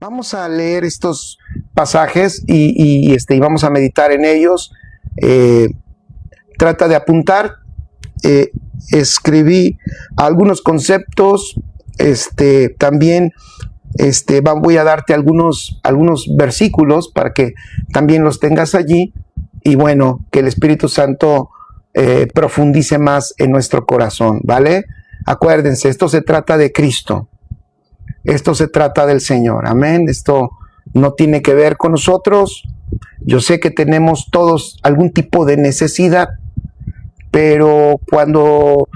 Vamos a leer estos pasajes y vamos a meditar en ellos. Trata de apuntar. Escribí algunos conceptos. También voy a darte algunos versículos para que también los tengas allí. Y bueno, que el Espíritu Santo profundice más en nuestro corazón, ¿vale? Acuérdense, esto se trata de Cristo. Esto se trata del Señor, amén. Esto no tiene que ver con nosotros. Yo sé que tenemos todos algún tipo de necesidad, pero cuando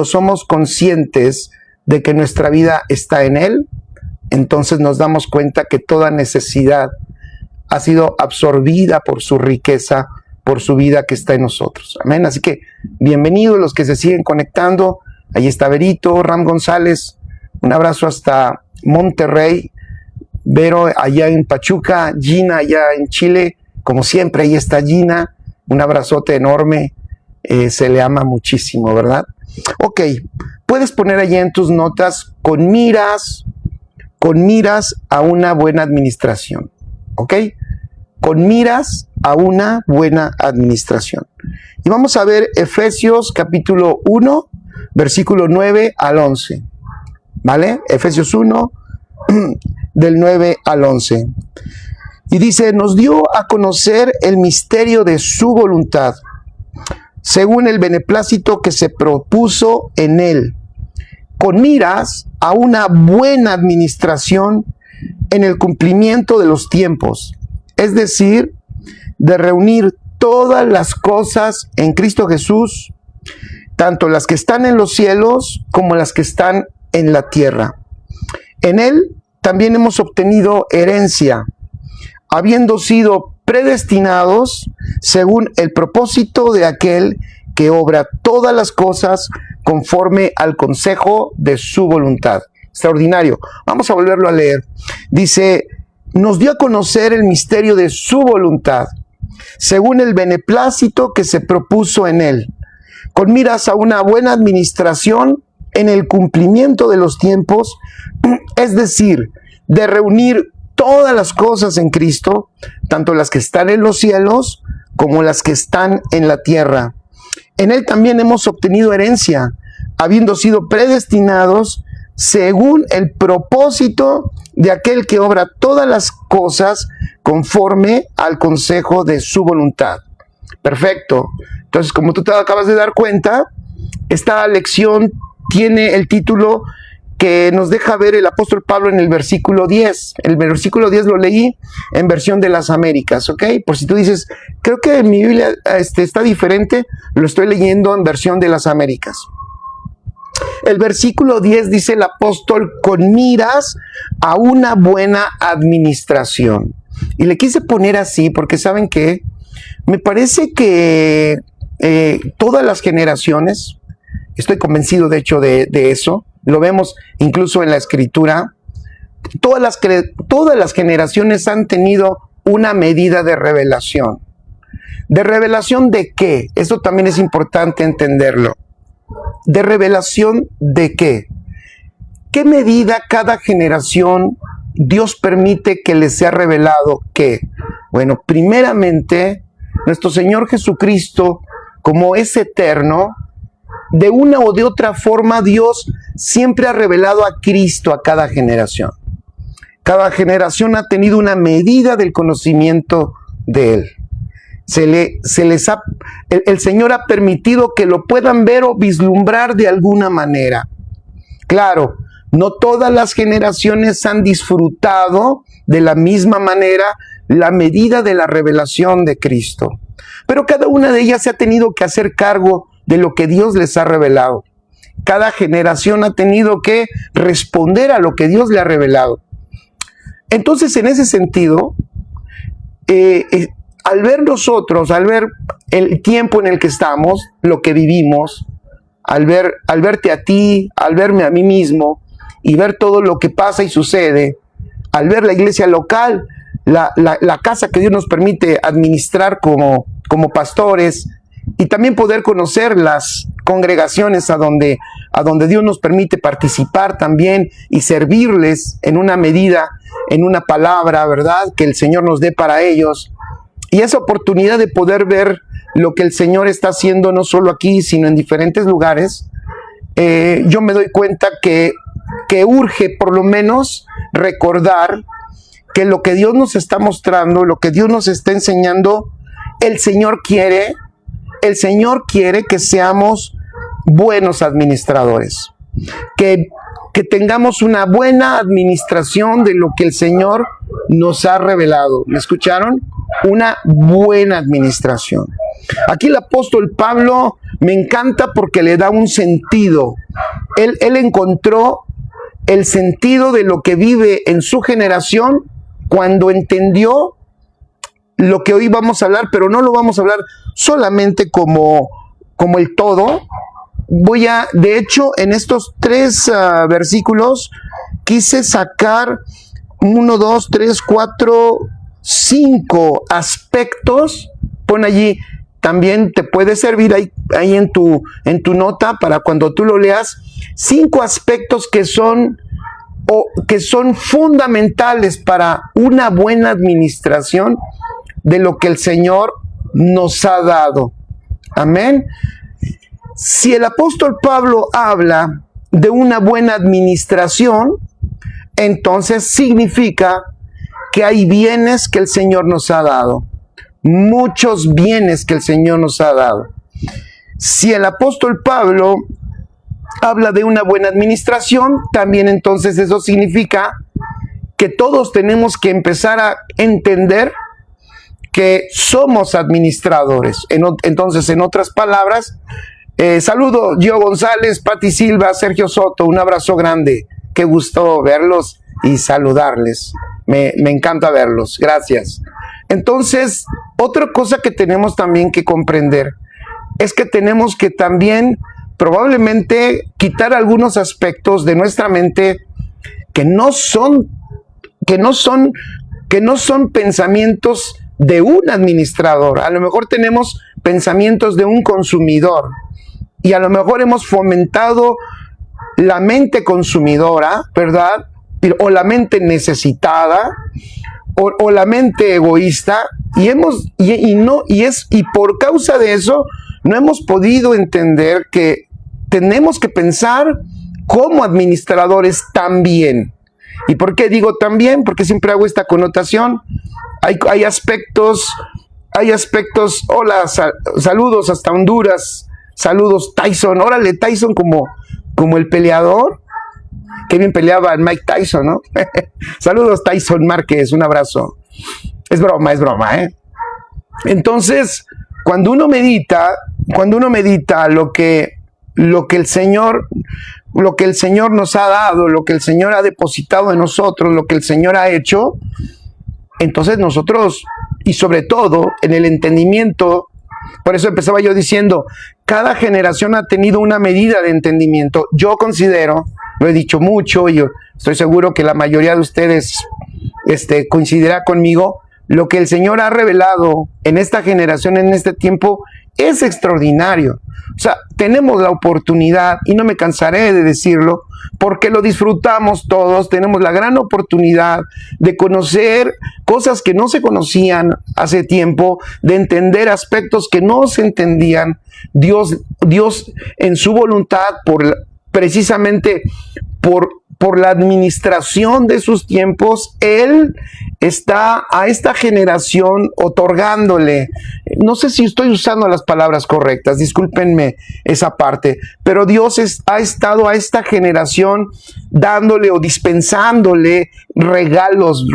somos conscientes de que nuestra vida está en Él, entonces nos damos cuenta que toda necesidad ha sido absorbida por su riqueza, por su vida que está en nosotros, amén. Así que bienvenidos los que se siguen conectando. Ahí está Berito, Ram González. Un abrazo hasta Monterrey, Vero allá en Pachuca, Gina allá en Chile, como siempre ahí está Gina, un abrazote enorme, se le ama muchísimo, ¿verdad? Ok, puedes poner allí en tus notas con miras a una buena administración, ¿ok? Con miras a una buena administración. Y vamos a ver Efesios capítulo 1, versículo 9 al 11. ¿Vale? Efesios 1, del 9 al 11. Y dice, nos dio a conocer el misterio de su voluntad, según el beneplácito que se propuso en él, con miras a una buena administración en el cumplimiento de los tiempos, es decir, de reunir todas las cosas en Cristo Jesús, tanto las que están en los cielos como las que están en la tierra. En él también hemos obtenido herencia, habiendo sido predestinados según el propósito de aquel que obra todas las cosas conforme al consejo de su voluntad. Extraordinario. Vamos a volverlo a leer. Dice, nos dio a conocer el misterio de su voluntad, según el beneplácito que se propuso en él, con miras a una buena administración en el cumplimiento de los tiempos, es decir, de reunir todas las cosas en Cristo, tanto las que están en los cielos como las que están en la tierra. En él también hemos obtenido herencia, habiendo sido predestinados según el propósito de aquel que obra todas las cosas conforme al consejo de su voluntad. Perfecto. Entonces, como tú te acabas de dar cuenta, esta lección tiene el título que nos deja ver el apóstol Pablo en el versículo 10. El versículo 10 lo leí en versión de las Américas, ¿ok? Por si tú dices, creo que mi Biblia está diferente, lo estoy leyendo en versión de las Américas. El versículo 10 dice el apóstol, con miras a una buena administración. Y le quise poner así porque, ¿saben qué? Me parece que todas las generaciones, estoy convencido de hecho de eso, lo vemos incluso en la Escritura, todas las generaciones han tenido una medida de revelación. ¿De revelación de qué? Eso también es importante entenderlo. ¿De revelación de qué? ¿Qué medida cada generación Dios permite que les sea revelado qué? Bueno, primeramente, nuestro Señor Jesucristo, como es eterno, de una o de otra forma Dios siempre ha revelado a Cristo a cada generación. Cada generación ha tenido una medida del conocimiento de Él. El Señor ha permitido que lo puedan ver o vislumbrar de alguna manera. Claro, no todas las generaciones han disfrutado de la misma manera la medida de la revelación de Cristo. Pero cada una de ellas se ha tenido que hacer cargo de lo que Dios les ha revelado. Cada generación ha tenido que responder a lo que Dios le ha revelado. Entonces, en ese sentido, al ver nosotros, al ver el tiempo en el que estamos, lo que vivimos, al verte a ti, al verme a mí mismo, y ver todo lo que pasa y sucede, al ver la iglesia local, la casa que Dios nos permite administrar como pastores, y también poder conocer las congregaciones a donde Dios nos permite participar también y servirles en una medida en una palabra, ¿verdad? Que el Señor nos dé para ellos. Y esa oportunidad de poder ver lo que el Señor está haciendo no solo aquí, sino en diferentes lugares, yo me doy cuenta que urge por lo menos recordar que lo que Dios nos está mostrando, lo que Dios nos está enseñando, el Señor quiere que seamos buenos administradores, que tengamos una buena administración de lo que el Señor nos ha revelado. ¿Me escucharon? Una buena administración. Aquí el apóstol Pablo me encanta porque le da un sentido. Él encontró el sentido de lo que vive en su generación cuando entendió lo que hoy vamos a hablar, pero no lo vamos a hablar solamente como el todo. De hecho, en estos 3 versículos quise sacar 1, 2, 3, 4, 5 aspectos. Pon allí, también te puede servir ahí en tu nota para cuando tú lo leas, 5 aspectos que son fundamentales para una buena administración de lo que el Señor nos ha dado. Amén. Si el apóstol Pablo habla de una buena administración, entonces significa que hay bienes que el Señor nos ha dado. Muchos bienes que el Señor nos ha dado. Si el apóstol Pablo habla de una buena administración, también entonces eso significa que todos tenemos que empezar a entender que somos administradores. Entonces, en otras palabras, saludo Gio González, Pati Silva, Sergio Soto, un abrazo grande. Qué gusto verlos y saludarles. Me encanta verlos. Gracias. Entonces, otra cosa que tenemos también que comprender es que tenemos que también probablemente quitar algunos aspectos de nuestra mente que no son pensamientos de un administrador. A lo mejor tenemos pensamientos de un consumidor y a lo mejor hemos fomentado la mente consumidora, ¿verdad? O la mente necesitada o la mente egoísta y por causa de eso no hemos podido entender que tenemos que pensar como administradores también. ¿Y por qué digo también? Porque siempre hago esta connotación. Hay aspectos, hola, saludos hasta Honduras, saludos Tyson, órale Tyson como el peleador, que bien peleaba el Mike Tyson, ¿no? Saludos Tyson Márquez, un abrazo. Es broma, ¿eh? Entonces, cuando uno medita lo que el Señor nos ha dado, lo que el Señor ha depositado en nosotros, lo que el Señor ha hecho, entonces nosotros, y sobre todo en el entendimiento, por eso empezaba yo diciendo, cada generación ha tenido una medida de entendimiento. Yo considero, lo he dicho mucho, y yo estoy seguro que la mayoría de ustedes coincidirá conmigo, lo que el Señor ha revelado en esta generación, en este tiempo, es extraordinario. O sea, tenemos la oportunidad, y no me cansaré de decirlo, porque lo disfrutamos todos, tenemos la gran oportunidad de conocer cosas que no se conocían hace tiempo, de entender aspectos que no se entendían. Dios en su voluntad, precisamente por la administración de sus tiempos, Él está a esta generación otorgándole, no sé si estoy usando las palabras correctas, discúlpenme esa parte, pero Dios ha estado a esta generación dándole o dispensándole regalos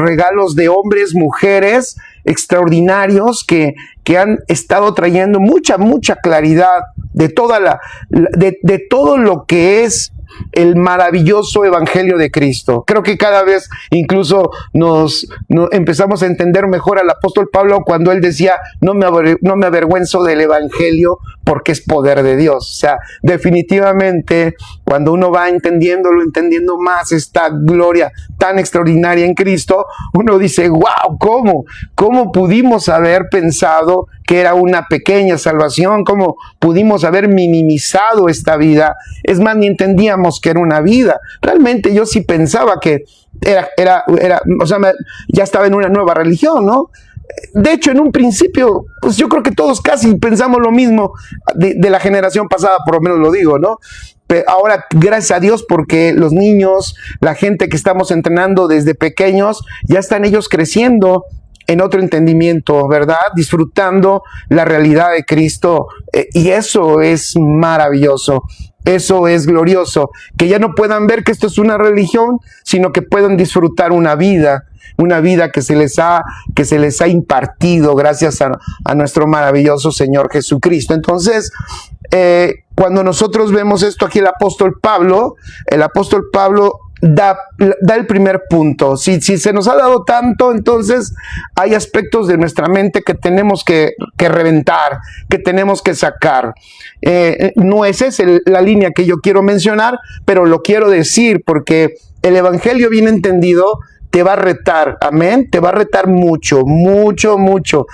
de hombres, mujeres extraordinarios que han estado trayendo mucha claridad de todo lo que es el maravilloso evangelio de Cristo. Creo que cada vez incluso nos empezamos a entender mejor al apóstol Pablo cuando él decía, no me avergüenzo del evangelio porque es poder de Dios. O sea, definitivamente cuando uno va entendiendo más esta gloria tan extraordinaria en Cristo, uno dice, wow, ¿cómo pudimos haber pensado que era una pequeña salvación? ¿Cómo pudimos haber minimizado esta vida? Es más, ni entendíamos que era una vida. Realmente yo sí pensaba que ya estaba en una nueva religión, ¿no? De hecho, en un principio, pues yo creo que todos casi pensamos lo mismo de la generación pasada, por lo menos lo digo, ¿no? Pero ahora, gracias a Dios, porque los niños, la gente que estamos entrenando desde pequeños, ya están ellos creciendo en otro entendimiento, ¿verdad? Disfrutando la realidad de Cristo, y eso es maravilloso. Eso es glorioso, que ya no puedan ver que esto es una religión, sino que puedan disfrutar una vida que se les ha impartido gracias a nuestro maravilloso Señor Jesucristo. Entonces, cuando nosotros vemos esto aquí, el apóstol Pablo da el primer punto. Si se nos ha dado tanto, entonces hay aspectos de nuestra mente que tenemos que reventar, que tenemos que sacar. No es esa la línea que yo quiero mencionar, pero lo quiero decir porque el evangelio bien entendido te va a retar, amén, te va a retar mucho, mucho, mucho.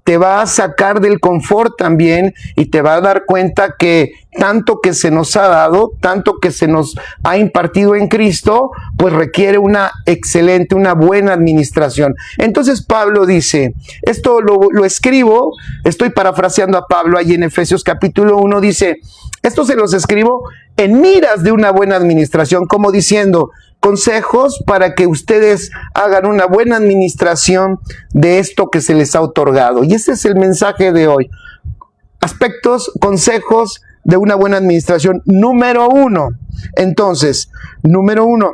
Te va a sacar del confort también y te va a dar cuenta que tanto que se nos ha dado, tanto que se nos ha impartido en Cristo, pues requiere una excelente, una buena administración. Entonces Pablo dice, esto lo escribo, estoy parafraseando a Pablo ahí en Efesios capítulo 1, dice, esto se los escribo en miras de una buena administración, como diciendo, consejos para que ustedes hagan una buena administración de esto que se les ha otorgado. Y ese es el mensaje de hoy. Aspectos, consejos de una buena administración. Número 1. Entonces, número 1,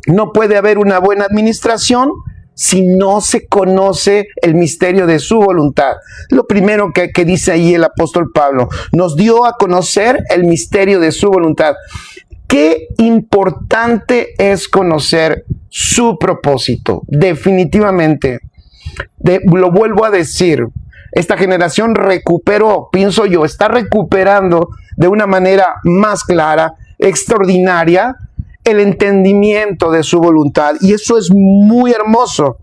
no puede haber una buena administración si no se conoce el misterio de su voluntad. Lo primero que dice ahí el apóstol Pablo, nos dio a conocer el misterio de su voluntad. Qué importante es conocer su propósito, definitivamente. Lo vuelvo a decir, esta generación recuperó, pienso yo, está recuperando de una manera más clara, extraordinaria, el entendimiento de su voluntad. Y eso es muy hermoso,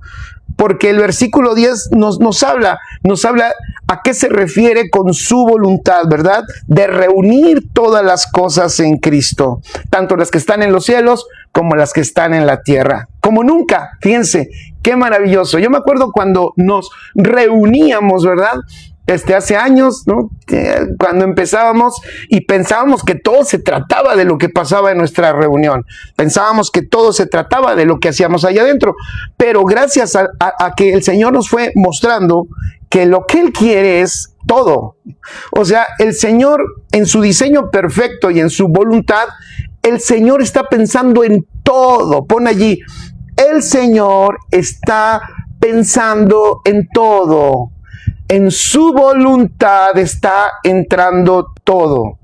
porque el versículo 10 nos habla a qué se refiere con su voluntad, ¿verdad? De reunir todas las cosas en Cristo, tanto las que están en los cielos como las que están en la tierra. Como nunca, fíjense, qué maravilloso. Yo me acuerdo cuando nos reuníamos, ¿verdad? Hace años, ¿no? Cuando empezábamos y pensábamos que todo se trataba de lo que pasaba en nuestra reunión. Pensábamos que todo se trataba de lo que hacíamos allá adentro. Pero gracias a que el Señor nos fue mostrando que lo que Él quiere es todo. O sea, el Señor en su diseño perfecto y en su voluntad, el Señor está pensando en todo. Pon allí, el Señor está pensando en todo. En su voluntad está entrando todo.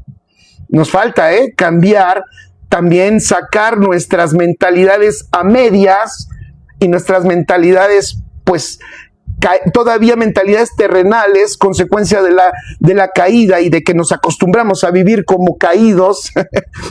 Nos falta cambiar, también sacar nuestras mentalidades a medias y nuestras mentalidades, pues, todavía mentalidades terrenales, consecuencia de la caída y de que nos acostumbramos a vivir como caídos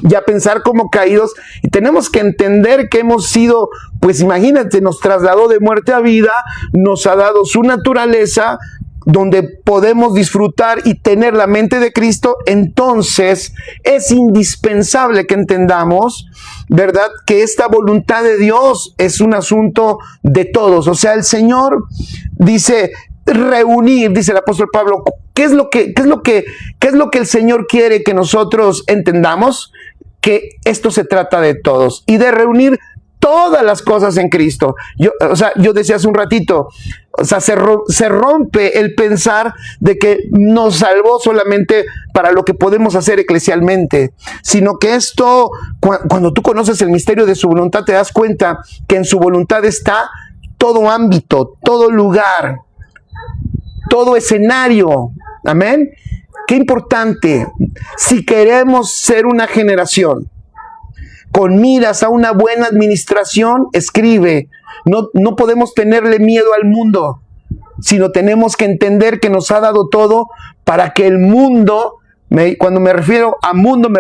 y a pensar como caídos. Y tenemos que entender que hemos sido, pues imagínate, nos trasladó de muerte a vida, nos ha dado su naturaleza, donde podemos disfrutar y tener la mente de Cristo. Entonces es indispensable que entendamos, ¿verdad?, que esta voluntad de Dios es un asunto de todos. O sea, el Señor dice reunir, dice el apóstol Pablo, ¿qué es lo que el Señor quiere que nosotros entendamos? Que esto se trata de todos y de reunir todas las cosas en Cristo. Yo decía hace un ratito, se rompe el pensar de que nos salvó solamente para lo que podemos hacer eclesialmente, sino que esto, cuando tú conoces el misterio de su voluntad, te das cuenta que en su voluntad está todo ámbito, todo lugar, todo escenario. Amén. Qué importante. Si queremos ser una generación con miras a una buena administración, escribe, no podemos tenerle miedo al mundo, sino tenemos que entender que nos ha dado todo para que el mundo Cuando me refiero a mundo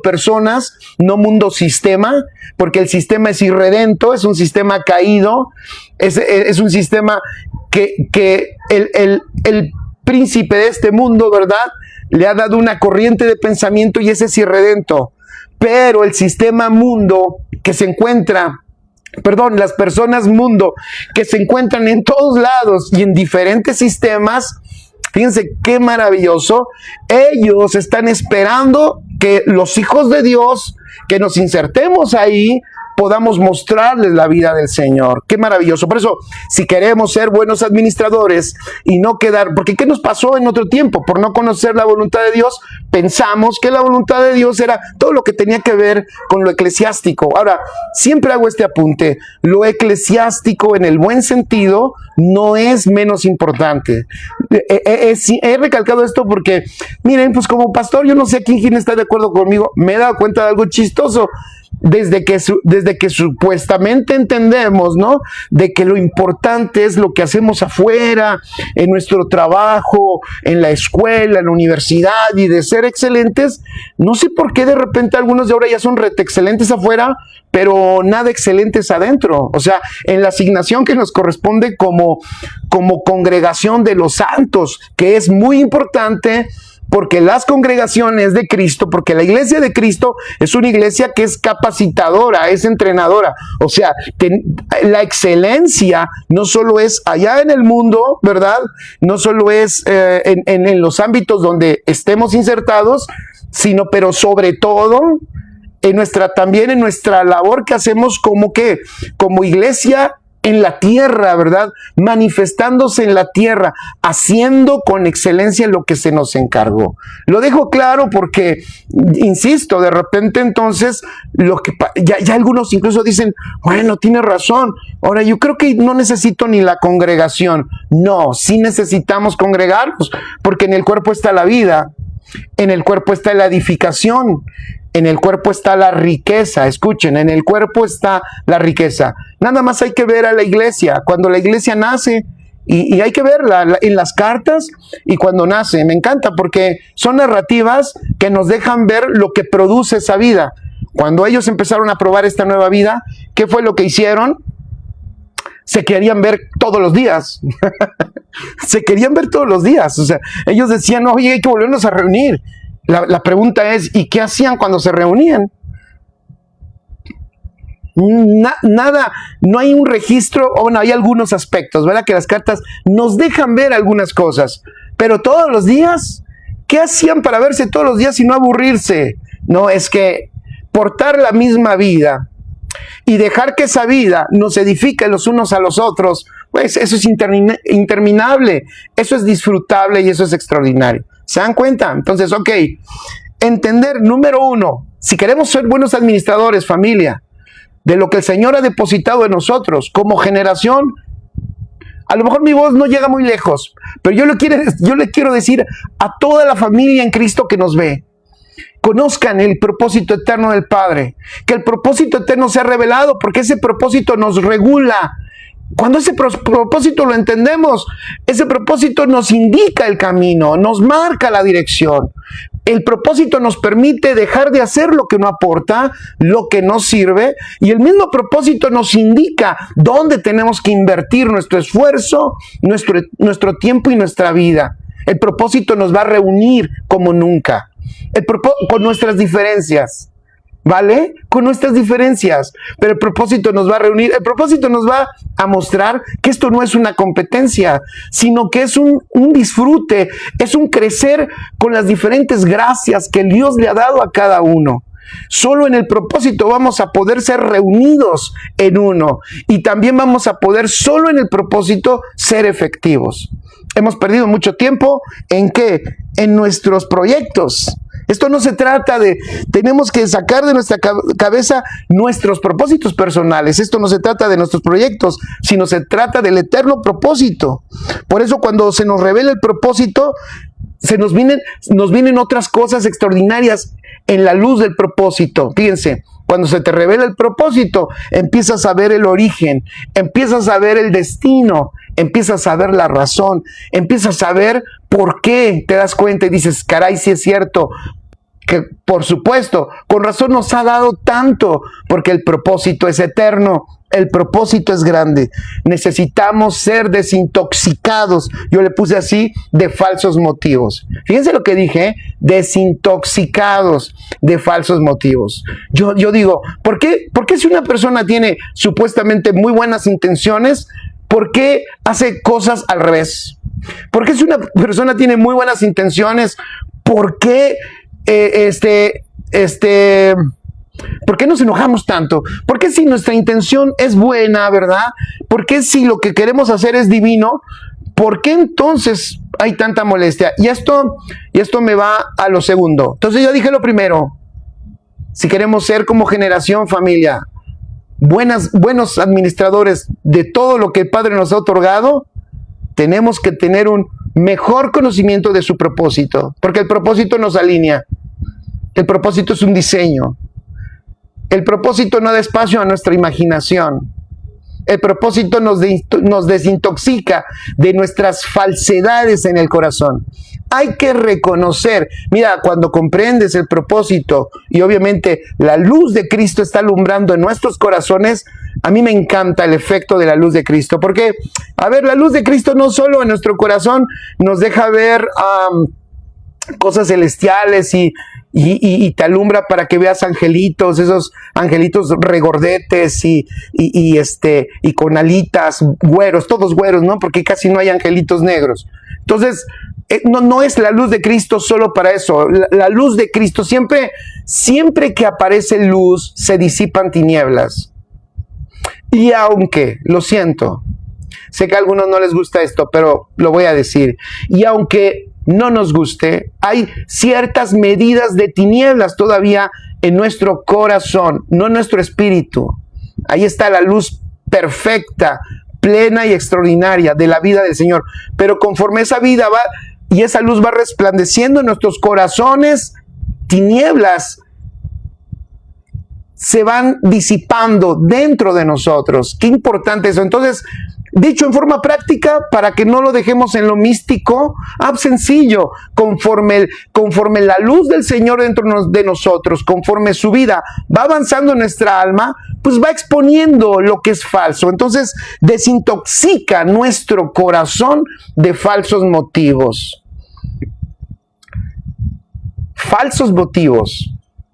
personas, no mundo sistema, porque el sistema es irredento, es un sistema caído, es un sistema que el príncipe de este mundo, ¿verdad?, le ha dado una corriente de pensamiento y ese es irredento. Pero el sistema mundo que se encuentra, las personas mundo que se encuentran en todos lados y en diferentes sistemas, fíjense qué maravilloso, ellos están esperando que los hijos de Dios, que nos insertemos ahí, podamos mostrarles la vida del Señor. Qué maravilloso. Por eso, si queremos ser buenos administradores y no quedar, porque ¿qué nos pasó en otro tiempo? Por no conocer la voluntad de Dios, pensamos que la voluntad de Dios era todo lo que tenía que ver con lo eclesiástico. Ahora, siempre hago este apunte, lo eclesiástico en el buen sentido no es menos importante. He recalcado esto porque, miren, pues como pastor, yo no sé quién está de acuerdo conmigo, me he dado cuenta de algo chistoso. Desde que supuestamente entendemos, ¿no?, de que lo importante es lo que hacemos afuera, en nuestro trabajo, en la escuela, en la universidad, y de ser excelentes, no sé por qué de repente algunos de ahora ya son rete excelentes afuera, pero nada excelentes adentro. O sea, en la asignación que nos corresponde como congregación de los santos, que es muy importante, porque las congregaciones de Cristo, porque la iglesia de Cristo es una iglesia que es capacitadora, es entrenadora. O sea, la excelencia no solo es allá en el mundo, ¿verdad? No solo es en los ámbitos donde estemos insertados, pero sobre todo también en nuestra labor que hacemos como iglesia en la tierra, ¿verdad? Manifestándose en la tierra, haciendo con excelencia lo que se nos encargó. Lo dejo claro porque, insisto, de repente entonces, ya algunos incluso dicen, bueno, tiene razón, ahora yo creo que no necesito ni la congregación. No, sí necesitamos congregarnos, porque en el cuerpo está la vida, en el cuerpo está la edificación, en el cuerpo está la riqueza. Escuchen, en el cuerpo está la riqueza. Nada más hay que ver a la iglesia. Cuando la iglesia nace, y hay que verla en las cartas y cuando nace. Me encanta porque son narrativas que nos dejan ver lo que produce esa vida. Cuando ellos empezaron a probar esta nueva vida, ¿qué fue lo que hicieron? Se querían ver todos los días. Se querían ver todos los días. O sea, ellos decían, oye, hay que volvernos a reunir. La pregunta es, ¿y qué hacían cuando se reunían? Nada, no hay un registro, o bueno, hay algunos aspectos, ¿verdad? Que las cartas nos dejan ver algunas cosas, pero todos los días, ¿qué hacían para verse todos los días y no aburrirse? No, es que portar la misma vida y dejar que esa vida nos edifique los unos a los otros, pues eso es interminable, eso es disfrutable y eso es extraordinario. ¿Se dan cuenta? Entonces, ok, entender, número uno, si queremos ser buenos administradores, familia, de lo que el Señor ha depositado en nosotros como generación, a lo mejor mi voz no llega muy lejos, pero yo le quiero decir a toda la familia en Cristo que nos ve, conozcan el propósito eterno del Padre, que el propósito eterno sea revelado, porque ese propósito nos regula. Cuando ese propósito lo entendemos, ese propósito nos indica el camino, nos marca la dirección. El propósito nos permite dejar de hacer lo que no aporta, lo que no sirve, y el mismo propósito nos indica dónde tenemos que invertir nuestro esfuerzo, nuestro tiempo y nuestra vida. El propósito nos va a reunir como nunca, con nuestras diferencias. ¿Vale? Con nuestras diferencias, pero el propósito nos va a reunir, el propósito nos va a mostrar que esto no es una competencia, sino que es un disfrute, es un crecer con las diferentes gracias que Dios le ha dado a cada uno. Solo en el propósito vamos a poder ser reunidos en uno y también vamos a poder solo en el propósito ser efectivos. Hemos perdido mucho tiempo ¿en qué? En nuestros proyectos. Esto no se trata tenemos que sacar de nuestra cabeza nuestros propósitos personales. Esto no se trata de nuestros proyectos, sino se trata del eterno propósito. Por eso cuando se nos revela el propósito, nos vienen otras cosas extraordinarias en la luz del propósito. Fíjense, cuando se te revela el propósito, empiezas a ver el origen, empiezas a ver el destino, empiezas a ver la razón, empiezas a ver por qué, te das cuenta y dices, caray, sí es cierto, que por supuesto, con razón nos ha dado tanto, porque el propósito es eterno, el propósito es grande. Necesitamos ser desintoxicados, yo le puse así, de falsos motivos. Fíjense lo que dije, ¿eh? Desintoxicados de falsos motivos. Yo digo, ¿por qué si una persona tiene supuestamente muy buenas intenciones, por qué hace cosas al revés? ¿Por qué si una persona tiene muy buenas intenciones, por qué ¿por qué nos enojamos tanto? ¿Por qué si nuestra intención es buena, verdad? ¿Por qué si lo que queremos hacer es divino? ¿Por qué entonces hay tanta molestia? Y esto me va a lo segundo. Entonces yo dije lo primero. Si queremos ser como generación, familia, buenos administradores de todo lo que el Padre nos ha otorgado, tenemos que tener un mejor conocimiento de su propósito, porque el propósito nos alinea. El propósito es un diseño. El propósito no da espacio a nuestra imaginación. El propósito nos desintoxica de nuestras falsedades en el corazón. Hay que reconocer, mira, cuando comprendes el propósito y obviamente la luz de Cristo está alumbrando en nuestros corazones, a mí me encanta el efecto de la luz de Cristo, porque, a ver, la luz de Cristo no solo en nuestro corazón nos deja ver cosas celestiales y te alumbra para que veas angelitos, esos angelitos regordetes y con alitas, güeros, todos güeros, ¿no? Porque casi no hay angelitos negros. Entonces, no es la luz de Cristo solo para eso. La luz de Cristo, siempre que aparece luz, se disipan tinieblas. Y aunque, lo siento, sé que a algunos no les gusta esto, pero lo voy a decir. Y aunque no nos guste, hay ciertas medidas de tinieblas todavía en nuestro corazón, no en nuestro espíritu. Ahí está la luz perfecta, plena y extraordinaria de la vida del Señor. Pero conforme esa vida va y esa luz va resplandeciendo en nuestros corazones, tinieblas se van disipando dentro de nosotros. Qué importante eso. Entonces, dicho en forma práctica, para que no lo dejemos en lo místico, sencillo, conforme la luz del Señor dentro de nosotros, conforme su vida va avanzando en nuestra alma, pues va exponiendo lo que es falso. Entonces, desintoxica nuestro corazón de falsos motivos. Falsos motivos.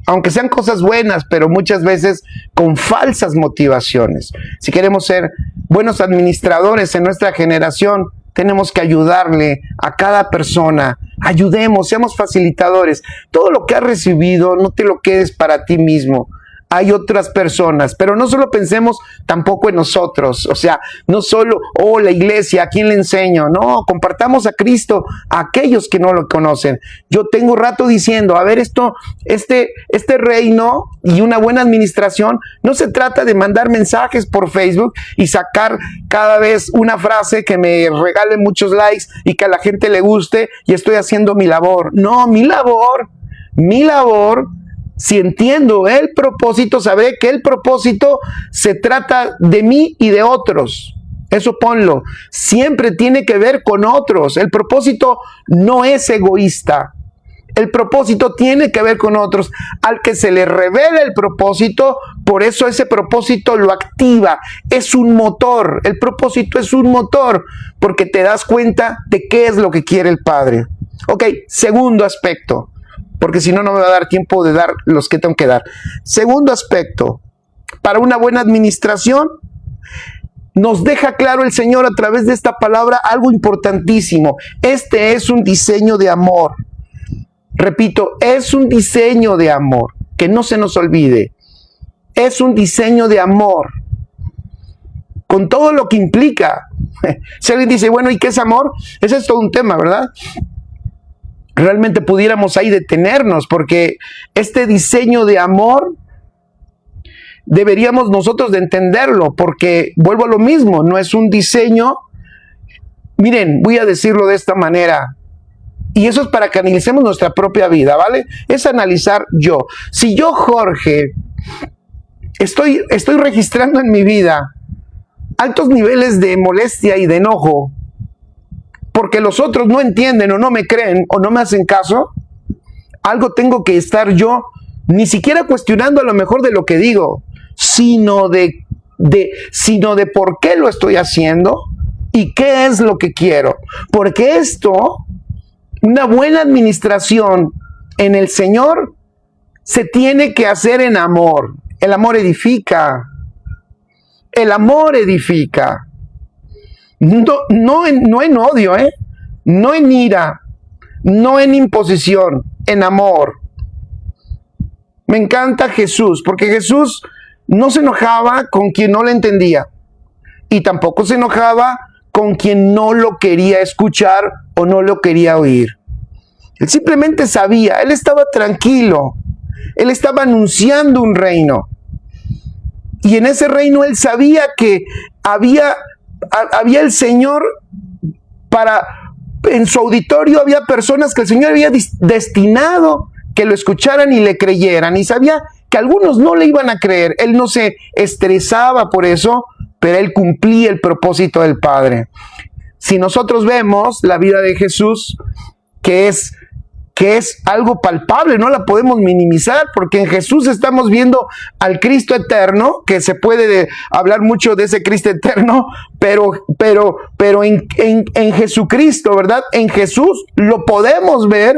Aunque sean cosas buenas, pero muchas veces con falsas motivaciones. Si queremos ser buenos administradores en nuestra generación, tenemos que ayudarle a cada persona. Ayudemos, seamos facilitadores. Todo lo que has recibido, no te lo quedes para ti mismo. Hay otras personas, pero no solo pensemos tampoco en nosotros, o sea, no solo, la iglesia, ¿a quién le enseño? No, compartamos a Cristo a aquellos que no lo conocen. Yo tengo rato diciendo, a ver, este reino y una buena administración, no se trata de mandar mensajes por Facebook y sacar cada vez una frase que me regale muchos likes y que a la gente le guste y estoy haciendo mi labor. No, mi labor, si entiendo el propósito, sabré que el propósito se trata de mí y de otros. Eso ponlo. Siempre tiene que ver con otros. El propósito no es egoísta. El propósito tiene que ver con otros. Al que se le revela el propósito, por eso ese propósito lo activa. Es un motor. El propósito es un motor, porque te das cuenta de qué es lo que quiere el Padre. Ok, segundo aspecto, porque si no, no me va a dar tiempo de dar los que tengo que dar. Segundo aspecto, para una buena administración, nos deja claro el Señor a través de esta palabra algo importantísimo. Este es un diseño de amor. Repito, es un diseño de amor, que no se nos olvide. Es un diseño de amor, con todo lo que implica. Si alguien dice, bueno, ¿y qué es amor? Ese es todo un tema, ¿verdad? Realmente pudiéramos ahí detenernos, porque este diseño de amor deberíamos nosotros de entenderlo, porque vuelvo a lo mismo, no es un diseño. Miren, voy a decirlo de esta manera, y eso es para que analicemos nuestra propia vida, ¿vale? Es analizar yo. Si yo, Jorge, estoy registrando en mi vida altos niveles de molestia y de enojo, porque los otros no entienden o no me creen o no me hacen caso, algo tengo que estar yo, ni siquiera cuestionando a lo mejor de lo que digo, sino de por qué lo estoy haciendo y qué es lo que quiero. Porque esto, una buena administración en el Señor, se tiene que hacer en amor. El amor edifica. El amor edifica. No en odio, no en ira, no en imposición, en amor. Me encanta Jesús, porque Jesús no se enojaba con quien no le entendía y tampoco se enojaba con quien no lo quería escuchar o no lo quería oír. Él simplemente sabía, él estaba tranquilo, él estaba anunciando un reino. Y en ese reino él sabía que había el Señor en su auditorio había personas que el Señor había destinado que lo escucharan y le creyeran. Y sabía que algunos no le iban a creer. Él no se estresaba por eso, pero él cumplía el propósito del Padre. Si nosotros vemos la vida de Jesús, que es algo palpable, no la podemos minimizar, porque en Jesús estamos viendo al Cristo eterno, que se puede hablar mucho de ese Cristo eterno, pero en Jesucristo, ¿verdad? En Jesús lo podemos ver,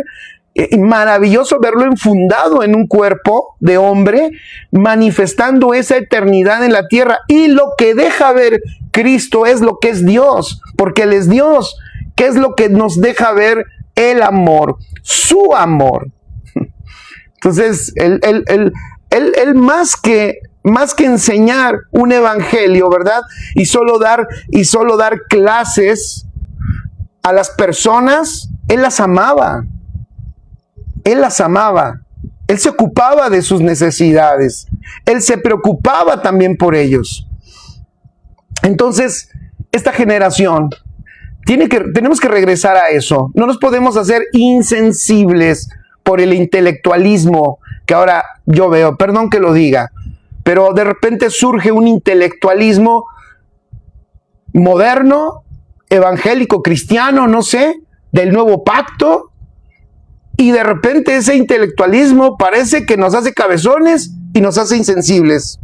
maravilloso verlo enfundado en un cuerpo de hombre, manifestando esa eternidad en la tierra, y lo que deja ver Cristo es lo que es Dios, porque Él es Dios, que es lo que nos deja ver el amor, su amor. Entonces, él más que enseñar un evangelio, ¿verdad? Y solo dar clases a las personas, él las amaba. Él las amaba. Él se ocupaba de sus necesidades. Él se preocupaba también por ellos. Entonces, esta generación tenemos que regresar a eso. No nos podemos hacer insensibles por el intelectualismo que ahora yo veo. Perdón que lo diga, pero de repente surge un intelectualismo moderno, evangélico, cristiano, no sé, del nuevo pacto, y de repente ese intelectualismo parece que nos hace cabezones y nos hace insensibles.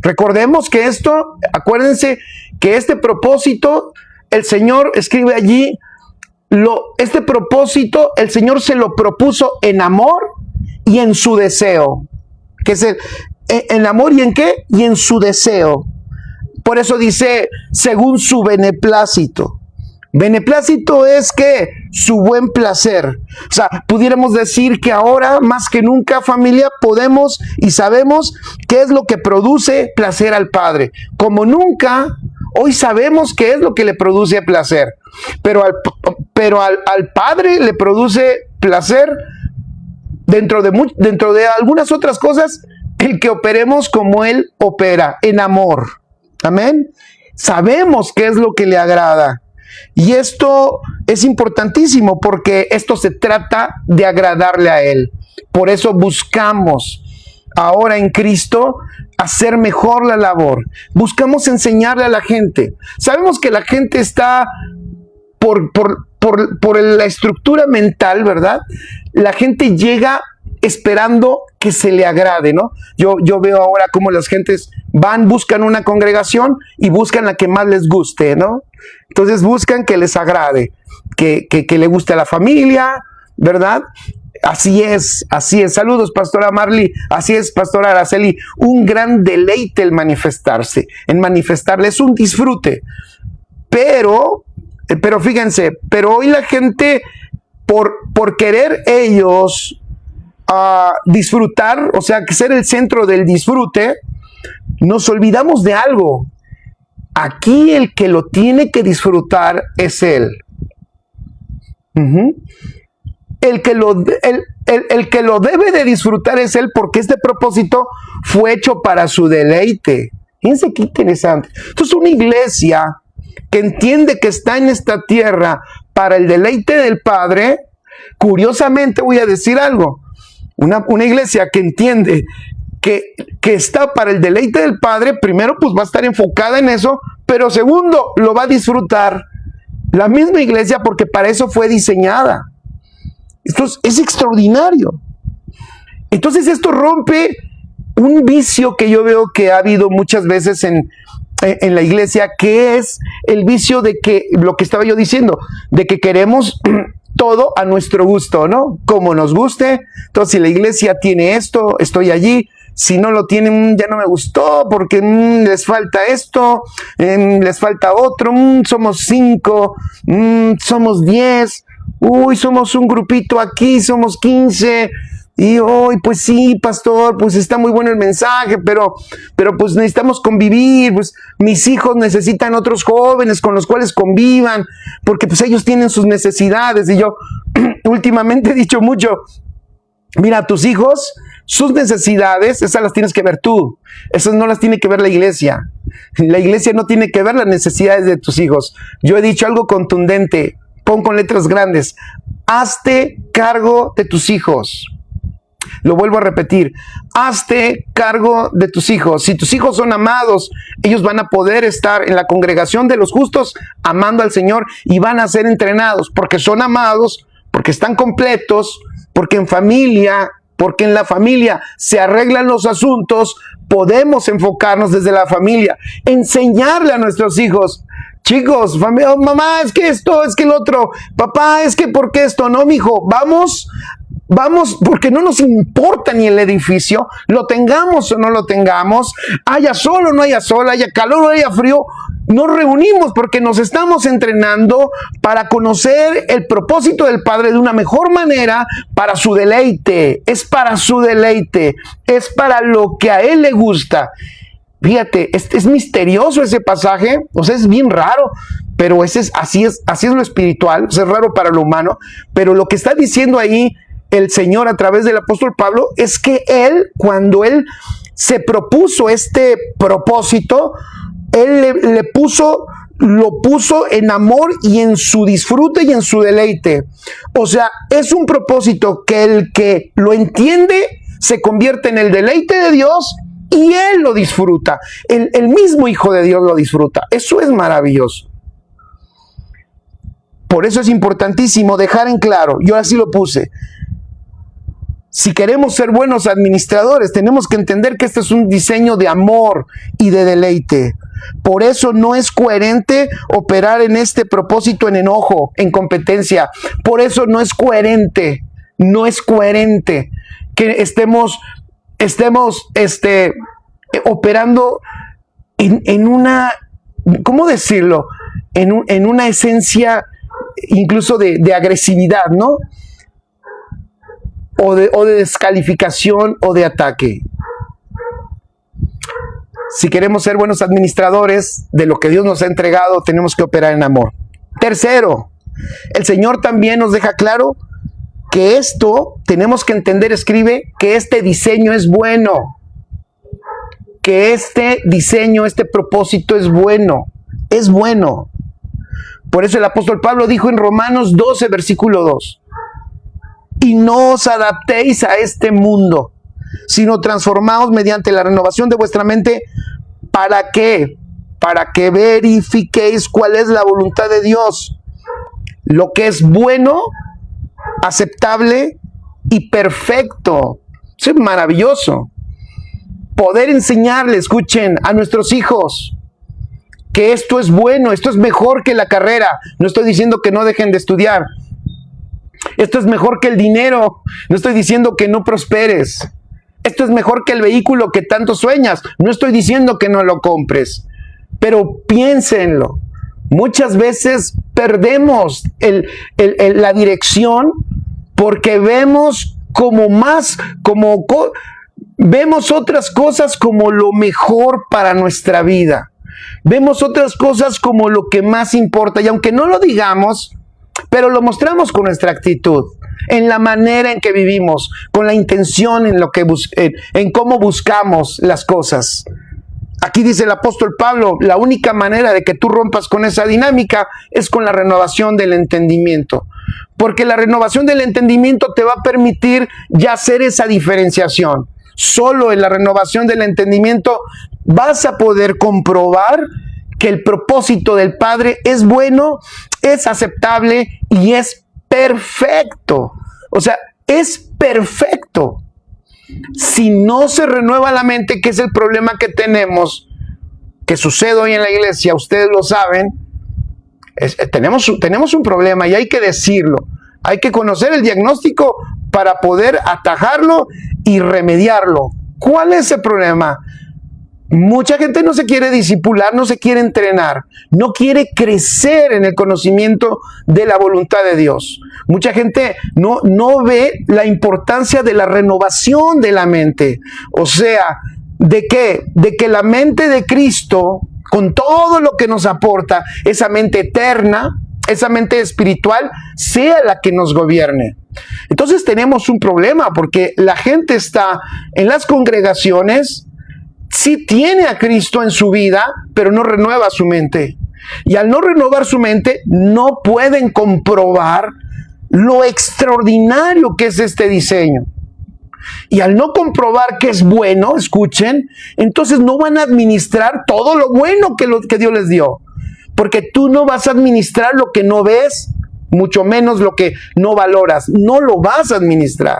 Recordemos que acuérdense que este propósito, el Señor escribe allí, este propósito el Señor se lo propuso en amor y en su deseo. ¿Qué es en amor y en qué? Y en su deseo. Por eso dice, según su beneplácito. Beneplácito es que su buen placer. O sea, pudiéramos decir que ahora más que nunca, familia, podemos y sabemos qué es lo que produce placer al Padre. Como nunca, hoy sabemos qué es lo que le produce placer. Pero al Padre le produce placer dentro de algunas otras cosas, el que operemos como Él opera, en amor. Amén. Sabemos qué es lo que le agrada. Y esto es importantísimo porque esto se trata de agradarle a Él. Por eso buscamos ahora en Cristo hacer mejor la labor. Buscamos enseñarle a la gente. Sabemos que la gente está por la estructura mental, ¿verdad? La gente llega esperando que se le agrade, ¿no? Yo veo ahora cómo las gentes buscan una congregación y buscan la que más les guste, ¿no? Entonces buscan que les agrade, que le guste a la familia, ¿verdad? Así es. Saludos, Pastora Marley. Así es, Pastora Araceli. Un gran deleite el manifestarse. En manifestarle es un disfrute. Pero fíjense, pero hoy la gente, por querer ellos disfrutar, o sea, ser el centro del disfrute, nos olvidamos de algo. Aquí el que lo tiene que disfrutar es Él. El que lo debe de disfrutar es Él, porque este propósito fue hecho para su deleite. Fíjense qué interesante. Entonces, una iglesia que entiende que está en esta tierra para el deleite del Padre, curiosamente voy a decir algo, una iglesia que entiende que está para el deleite del Padre, primero pues va a estar enfocada en eso, Pero segundo, lo va a disfrutar la misma iglesia porque para eso fue diseñada. Esto es extraordinario. Entonces esto rompe un vicio que yo veo que ha habido muchas veces en la iglesia, que es el vicio de que, lo que estaba yo diciendo, de que queremos todo a nuestro gusto, ¿no? Como nos guste. Entonces, si la iglesia tiene esto, estoy allí. Si no lo tienen, ya no me gustó porque les falta esto, les falta otro, somos 5, somos 10, uy, somos un grupito aquí, somos 15, y hoy, pues sí, pastor, pues está muy bueno el mensaje, pero pues necesitamos convivir, pues mis hijos necesitan otros jóvenes con los cuales convivan, porque pues ellos tienen sus necesidades. Y yo últimamente he dicho mucho, mira, tus hijos, sus necesidades, esas las tienes que ver tú. Esas no las tiene que ver la iglesia. La iglesia no tiene que ver las necesidades de tus hijos. Yo he dicho algo contundente, pon con letras grandes: hazte cargo de tus hijos. Lo vuelvo a repetir: hazte cargo de tus hijos. Si tus hijos son amados, ellos van a poder estar en la congregación de los justos amando al Señor y van a ser entrenados porque son amados, porque están completos, porque en la familia se arreglan los asuntos. Podemos enfocarnos desde la familia, enseñarle a nuestros hijos: chicos, familia, oh, mamá, es que esto, es que el otro, papá, es que ¿por qué esto? No, mijo, vamos, porque no nos importa ni el edificio, lo tengamos o no lo tengamos, haya sol o no haya sol, haya calor o haya frío, nos reunimos porque nos estamos entrenando para conocer el propósito del Padre de una mejor manera, para su deleite. Es para su deleite, es para lo que a Él le gusta. Fíjate, es misterioso ese pasaje, o sea, es bien raro, pero así es lo espiritual, es raro para lo humano, pero lo que está diciendo ahí el Señor a través del apóstol Pablo es que Él, cuando Él se propuso este propósito, Él lo puso en amor y en su disfrute y en su deleite. O sea, es un propósito que el que lo entiende se convierte en el deleite de Dios y Él lo disfruta. El mismo Hijo de Dios lo disfruta. Eso es maravilloso. Por eso es importantísimo dejar en claro, yo así lo puse: si queremos ser buenos administradores, tenemos que entender que este es un diseño de amor y de deleite. Por eso no es coherente operar en este propósito en enojo, en competencia. Por eso no es coherente que estemos operando en una, ¿cómo decirlo? En una esencia incluso de agresividad, ¿no? O de descalificación o de ataque. Si queremos ser buenos administradores de lo que Dios nos ha entregado, tenemos que operar en amor. Tercero, el Señor también nos deja claro que esto tenemos que entender, escribe, que este diseño es bueno. Que este diseño, este propósito es bueno. Es bueno. Por eso el apóstol Pablo dijo en Romanos 12, versículo 2: y no os adaptéis a este mundo, sino transformaos mediante la renovación de vuestra mente. ¿Para qué? Para que verifiquéis cuál es la voluntad de Dios, lo que es bueno, aceptable y perfecto. Eso es maravilloso. Poder enseñarle, escuchen, a nuestros hijos que esto es bueno, esto es mejor que la carrera. No estoy diciendo que no dejen de estudiar. Esto es mejor que el dinero. No estoy diciendo que no prosperes. Esto es mejor que el vehículo que tanto sueñas. No estoy diciendo que no lo compres. Pero piénsenlo. Muchas veces perdemos la dirección porque vemos vemos otras cosas como lo mejor para nuestra vida. Vemos otras cosas como lo que más importa. Y aunque no lo digamos, pero lo mostramos con nuestra actitud, en la manera en que vivimos, con la intención en cómo buscamos las cosas. Aquí dice el apóstol Pablo: la única manera de que tú rompas con esa dinámica es con la renovación del entendimiento. Porque la renovación del entendimiento te va a permitir ya hacer esa diferenciación. Solo en la renovación del entendimiento vas a poder comprobar que el propósito del Padre es bueno, es aceptable y es perfecto. O sea, es perfecto. Si no se renueva la mente, que es el problema que tenemos, que sucede hoy en la iglesia, ustedes lo saben, tenemos un problema y hay que decirlo. Hay que conocer el diagnóstico para poder atajarlo y remediarlo. ¿Cuál es el problema? Mucha gente no se quiere discipular, no se quiere entrenar, no quiere crecer en el conocimiento de la voluntad de Dios. Mucha gente no ve la importancia de la renovación de la mente. O sea, ¿de qué? De que la mente de Cristo, con todo lo que nos aporta, esa mente eterna, esa mente espiritual, sea la que nos gobierne. Entonces tenemos un problema porque la gente está en las congregaciones, sí tiene a Cristo en su vida, pero no renueva su mente. Y al no renovar su mente, no pueden comprobar lo extraordinario que es este diseño. Y al no comprobar que es bueno, escuchen, entonces no van a administrar todo lo bueno que Dios les dio. Porque tú no vas a administrar lo que no ves, mucho menos lo que no valoras. No lo vas a administrar.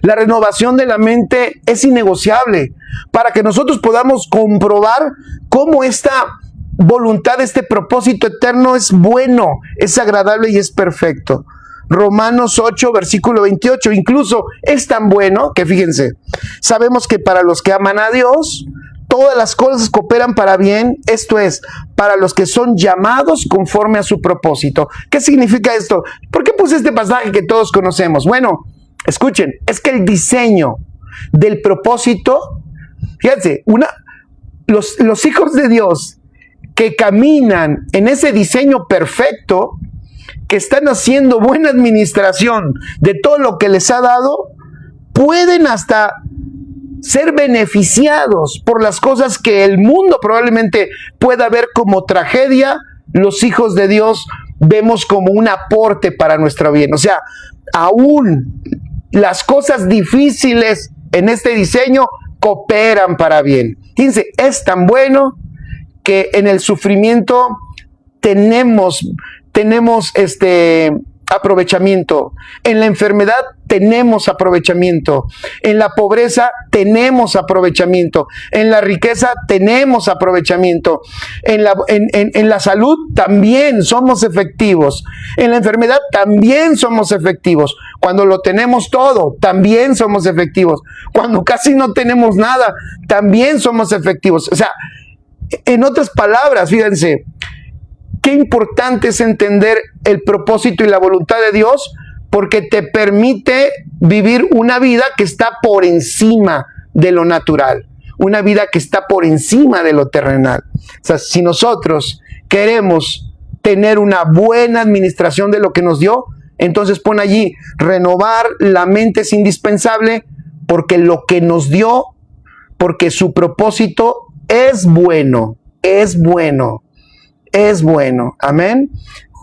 La renovación de la mente es innegociable para que nosotros podamos comprobar cómo esta voluntad, este propósito eterno es bueno, es agradable y es perfecto. Romanos 8, versículo 28, incluso es tan bueno que fíjense, sabemos que para los que aman a Dios, todas las cosas cooperan para bien, esto es, para los que son llamados conforme a su propósito. ¿Qué significa esto? ¿Por qué puse este pasaje que todos conocemos? Bueno, escuchen, es que el diseño del propósito, fíjense, los hijos de Dios que caminan en ese diseño perfecto, que están haciendo buena administración de todo lo que les ha dado, pueden hasta ser beneficiados por las cosas que el mundo probablemente pueda ver como tragedia. Los hijos de Dios vemos como un aporte para nuestro bien. O sea, aún las cosas difíciles en este diseño cooperan para bien. Fíjense, es tan bueno que en el sufrimiento tenemos aprovechamiento. En la enfermedad tenemos aprovechamiento. En la pobreza tenemos aprovechamiento. En la riqueza tenemos aprovechamiento. En la salud también somos efectivos. En la enfermedad también somos efectivos. Cuando lo tenemos todo, también somos efectivos. Cuando casi no tenemos nada, también somos efectivos. O sea, en otras palabras, fíjense, qué importante es entender el propósito y la voluntad de Dios, porque te permite vivir una vida que está por encima de lo natural, una vida que está por encima de lo terrenal. O sea, si nosotros queremos tener una buena administración de lo que nos dio, entonces pon allí, renovar la mente es indispensable, porque lo que nos dio, porque su propósito es bueno, es bueno. Es bueno, amén.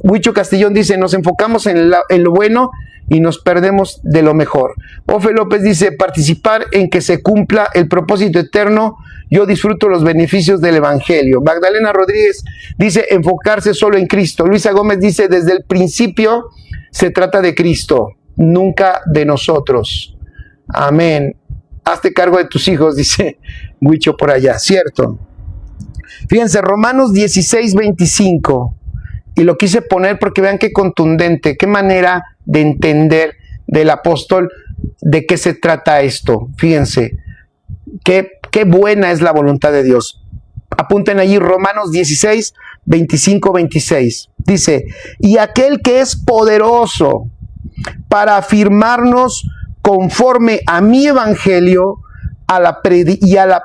Huicho Castillón dice, nos enfocamos en lo bueno y nos perdemos de lo mejor. Ofe López dice, participar en que se cumpla el propósito eterno, yo disfruto los beneficios del evangelio. Magdalena Rodríguez dice, enfocarse solo en Cristo. Luisa Gómez dice, desde el principio se trata de Cristo, nunca de nosotros. Amén. Hazte cargo de tus hijos, dice Huicho por allá, ¿cierto? Fíjense, Romanos 16, 25, y lo quise poner porque vean qué contundente, qué manera de entender del apóstol de qué se trata esto. Fíjense, qué buena es la voluntad de Dios. Apunten allí Romanos 16, 25, 26. Dice, y aquel que es poderoso para afirmarnos conforme a mi evangelio, a la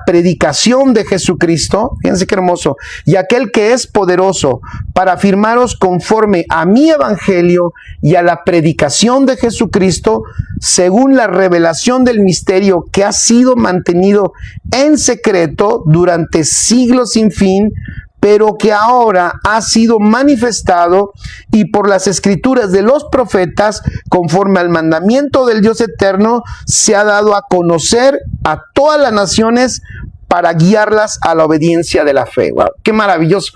predicación de Jesucristo, fíjense qué hermoso, y aquel que es poderoso para afirmaros conforme a mi evangelio y a la predicación de Jesucristo, según la revelación del misterio que ha sido mantenido en secreto durante siglos sin fin, pero que ahora ha sido manifestado y por las escrituras de los profetas, conforme al mandamiento del Dios eterno, se ha dado a conocer a todas las naciones para guiarlas a la obediencia de la fe. Wow, qué maravilloso.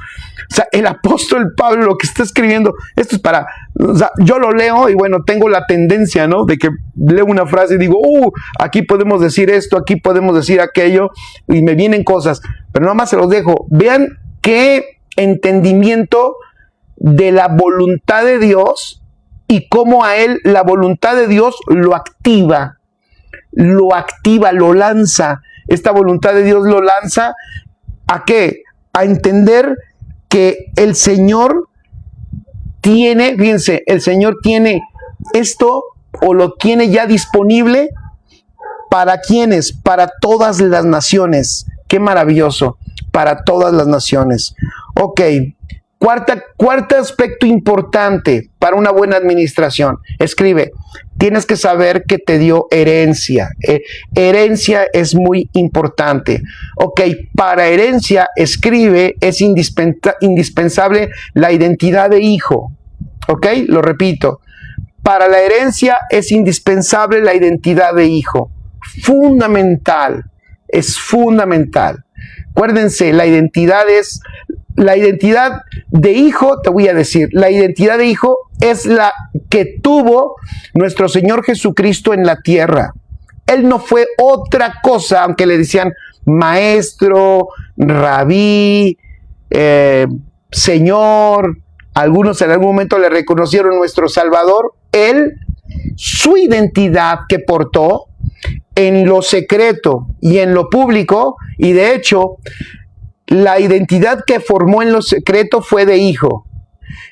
O sea, el apóstol Pablo lo que está escribiendo, esto es para, o sea, yo lo leo y bueno, tengo la tendencia, ¿no? De que leo una frase y digo, aquí podemos decir esto, aquí podemos decir aquello, y me vienen cosas, pero nada más se los dejo. Vean qué entendimiento de la voluntad de Dios y cómo a él la voluntad de Dios lo activa, lo lanza. Esta voluntad de Dios lo lanza ¿a qué? A entender que el Señor tiene, fíjense, el Señor tiene esto o lo tiene ya disponible para ¿quiénes? Para todas las naciones. Qué maravilloso, para todas las naciones. Ok, cuarto aspecto importante para una buena administración. Escribe, tienes que saber que te dio herencia. Herencia es muy importante. Ok, para herencia, escribe, es indispensable la identidad de hijo. Ok, lo repito. Para la herencia es indispensable la identidad de hijo. Fundamental, es fundamental. Acuérdense, la identidad de hijo, te voy a decir, la identidad de hijo es la que tuvo nuestro Señor Jesucristo en la tierra. Él no fue otra cosa, aunque le decían maestro, rabí, Señor, algunos en algún momento le reconocieron nuestro Salvador. Él, su identidad que portó en lo secreto y en lo público, y de hecho, la identidad que formó en lo secreto fue de hijo.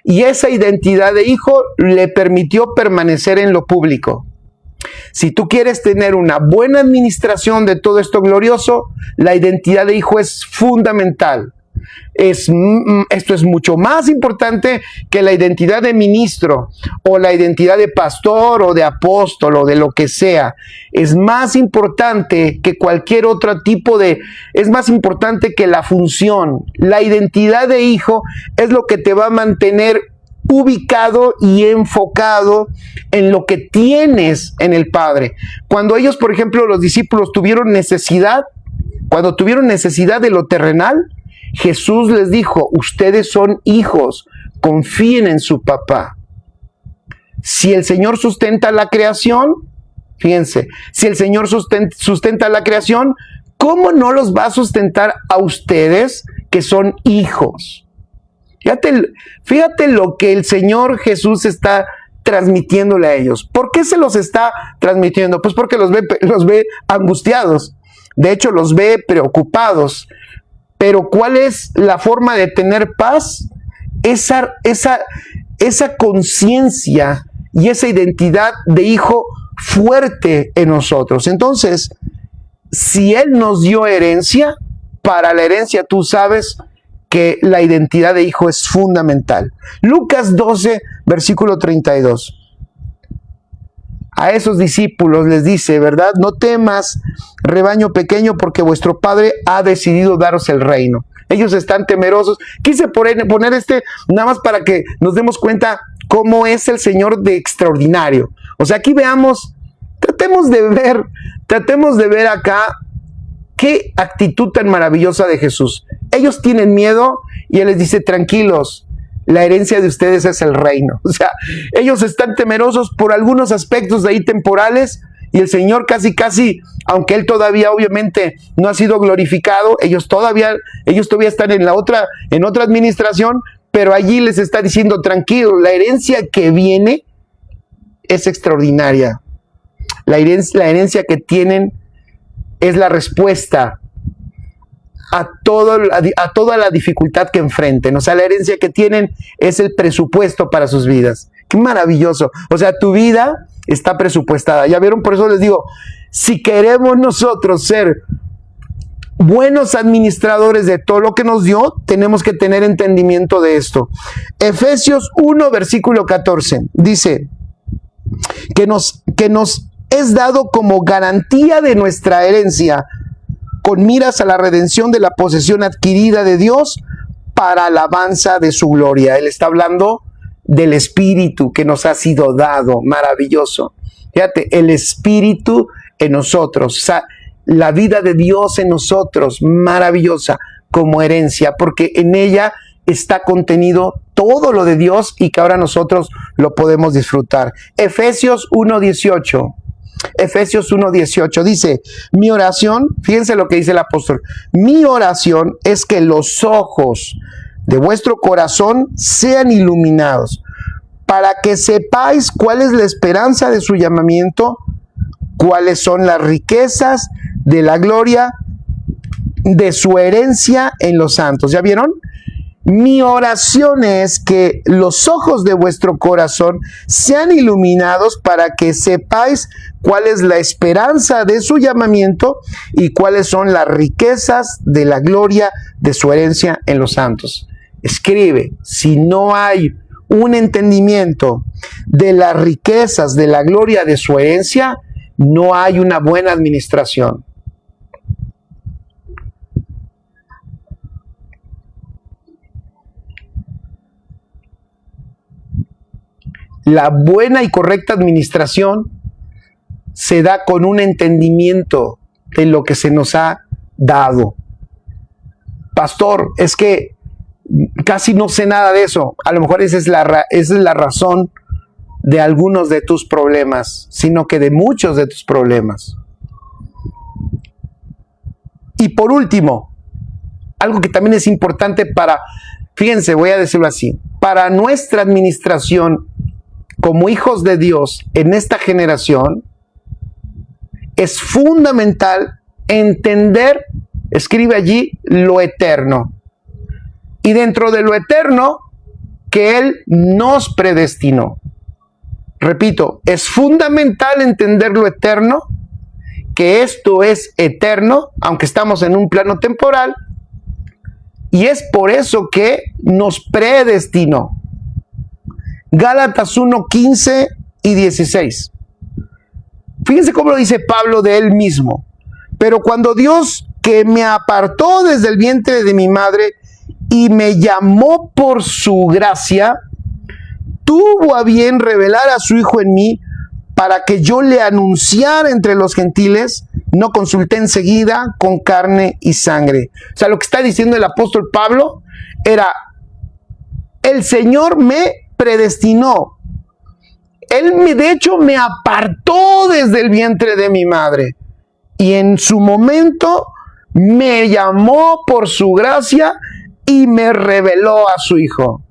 Y esa identidad de hijo le permitió permanecer en lo público. Si tú quieres tener una buena administración de todo esto glorioso, la identidad de hijo es fundamental. Esto es mucho más importante que la identidad de ministro o la identidad de pastor o de apóstol o de lo que sea. Es más importante que cualquier otro tipo es más importante que la función. La identidad de hijo es lo que te va a mantener ubicado y enfocado en lo que tienes en el Padre. Cuando ellos, por ejemplo, los discípulos tuvieron necesidad de lo terrenal, Jesús les dijo, ustedes son hijos, confíen en su papá. Si el Señor sustenta la creación, fíjense, si el Señor sustenta la creación, ¿cómo no los va a sustentar a ustedes que son hijos? Fíjate lo que el Señor Jesús está transmitiéndole a ellos. ¿Por qué se los está transmitiendo? Pues porque los ve angustiados. De hecho, los ve preocupados. Pero ¿cuál es la forma de tener paz? Esa conciencia y esa identidad de hijo fuerte en nosotros. Entonces, si Él nos dio herencia, para la herencia tú sabes que la identidad de hijo es fundamental. Lucas 12, versículo 32. A esos discípulos les dice, ¿verdad? No temas, rebaño pequeño, porque vuestro Padre ha decidido daros el reino. Ellos están temerosos. Quise poner nada más para que nos demos cuenta cómo es el Señor de extraordinario. O sea, aquí veamos, tratemos de ver acá qué actitud tan maravillosa de Jesús. Ellos tienen miedo y Él les dice, tranquilos, la herencia de ustedes es el reino. O sea, ellos están temerosos por algunos aspectos de ahí temporales y el Señor casi, aunque Él todavía obviamente no ha sido glorificado, ellos todavía están en otra administración, pero allí les está diciendo, tranquilo, la herencia que viene es extraordinaria. La herencia que tienen es la respuesta a toda la dificultad que enfrenten. O sea, la herencia que tienen es el presupuesto para sus vidas. ¡Qué maravilloso! O sea, tu vida está presupuestada. ¿Ya vieron? Por eso les digo, si queremos nosotros ser buenos administradores de todo lo que nos dio, tenemos que tener entendimiento de esto. Efesios 1, versículo 14, dice que nos es dado como garantía de nuestra herencia, con miras a la redención de la posesión adquirida de Dios para alabanza de su gloria. Él está hablando del Espíritu que nos ha sido dado, maravilloso. Fíjate, el Espíritu en nosotros. O sea, la vida de Dios en nosotros, maravillosa, como herencia, porque en ella está contenido todo lo de Dios y que ahora nosotros lo podemos disfrutar. Efesios 1:18. Efesios 1:18 dice, mi oración, fíjense lo que dice el apóstol, mi oración es que los ojos de vuestro corazón sean iluminados, para que sepáis cuál es la esperanza de su llamamiento, cuáles son las riquezas de la gloria de su herencia en los santos. ¿Ya vieron? Mi oración es que los ojos de vuestro corazón sean iluminados para que sepáis cuál es la esperanza de su llamamiento y cuáles son las riquezas de la gloria de su herencia en los santos. Escribe, si no hay un entendimiento de las riquezas de la gloria de su herencia, no hay una buena administración. La buena y correcta administración se da con un entendimiento de lo que se nos ha dado. Pastor, es que casi no sé nada de eso. A lo mejor esa es la razón de algunos de tus problemas, sino que de muchos de tus problemas. Y por último, algo que también es importante fíjense, voy a decirlo así, para nuestra administración como hijos de Dios en esta generación, es fundamental entender, escribe allí, lo eterno. Y dentro de lo eterno, que Él nos predestinó. Repito, es fundamental entender lo eterno, que esto es eterno, aunque estamos en un plano temporal, y es por eso que nos predestinó. Gálatas 1:15 y 16. Fíjense cómo lo dice Pablo de él mismo. Pero cuando Dios, que me apartó desde el vientre de mi madre y me llamó por su gracia, tuvo a bien revelar a su Hijo en mí para que yo le anunciara entre los gentiles, no consulté enseguida con carne y sangre. O sea, lo que está diciendo el apóstol Pablo era, el Señor me predestinó. Él de hecho me apartó desde el vientre de mi madre y en su momento me llamó por su gracia y me reveló a su Hijo.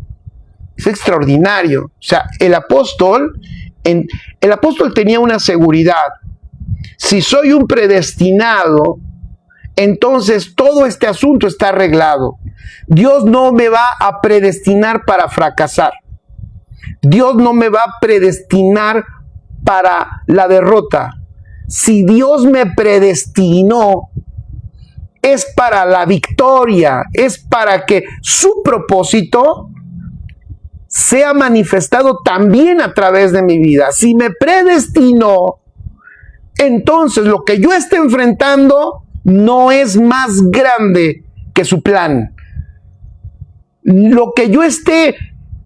Es extraordinario. O sea, el apóstol tenía una seguridad. Si soy un predestinado, entonces todo este asunto está arreglado. Dios no me va a predestinar para fracasar. Dios no me va a predestinar para la derrota. Si Dios me predestinó, es para la victoria, es para que su propósito sea manifestado también a través de mi vida. Si me predestinó, entonces lo que yo esté enfrentando no es más grande que su plan. Lo que yo esté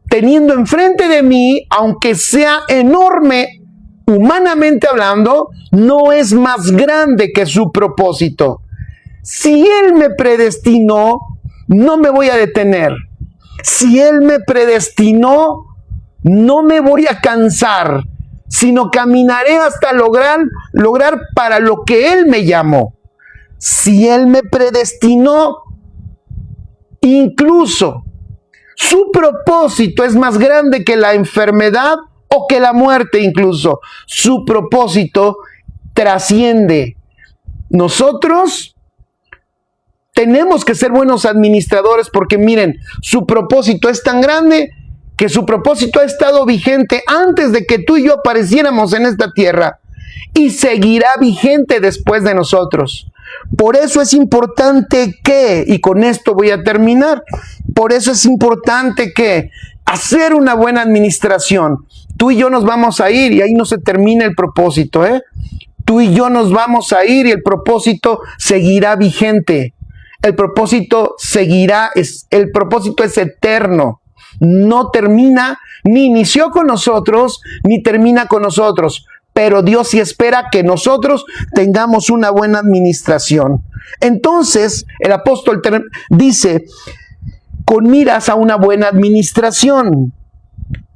teniendo enfrente de mí, aunque sea enorme, humanamente hablando, no es más grande que su propósito. Si Él me predestinó, no me voy a detener. Si Él me predestinó, no me voy a cansar, sino caminaré hasta lograr para lo que Él me llamó. Si Él me predestinó, incluso su propósito es más grande que la enfermedad o que la muerte incluso. Su propósito trasciende. Nosotros tenemos que ser buenos administradores porque miren, su propósito es tan grande que su propósito ha estado vigente antes de que tú y yo apareciéramos en esta tierra y seguirá vigente después de nosotros. Por eso es importante que, y con esto voy a terminar, por eso es importante que hacer una buena administración. Tú y yo nos vamos a ir y ahí no se termina el propósito, ¿eh? Tú y yo nos vamos a ir y el propósito seguirá vigente. El propósito seguirá, el propósito es eterno. No termina, ni inició con nosotros, ni termina con nosotros. pero Dios sí espera que nosotros tengamos una buena administración. Entonces, el apóstol dice, con miras a una buena administración.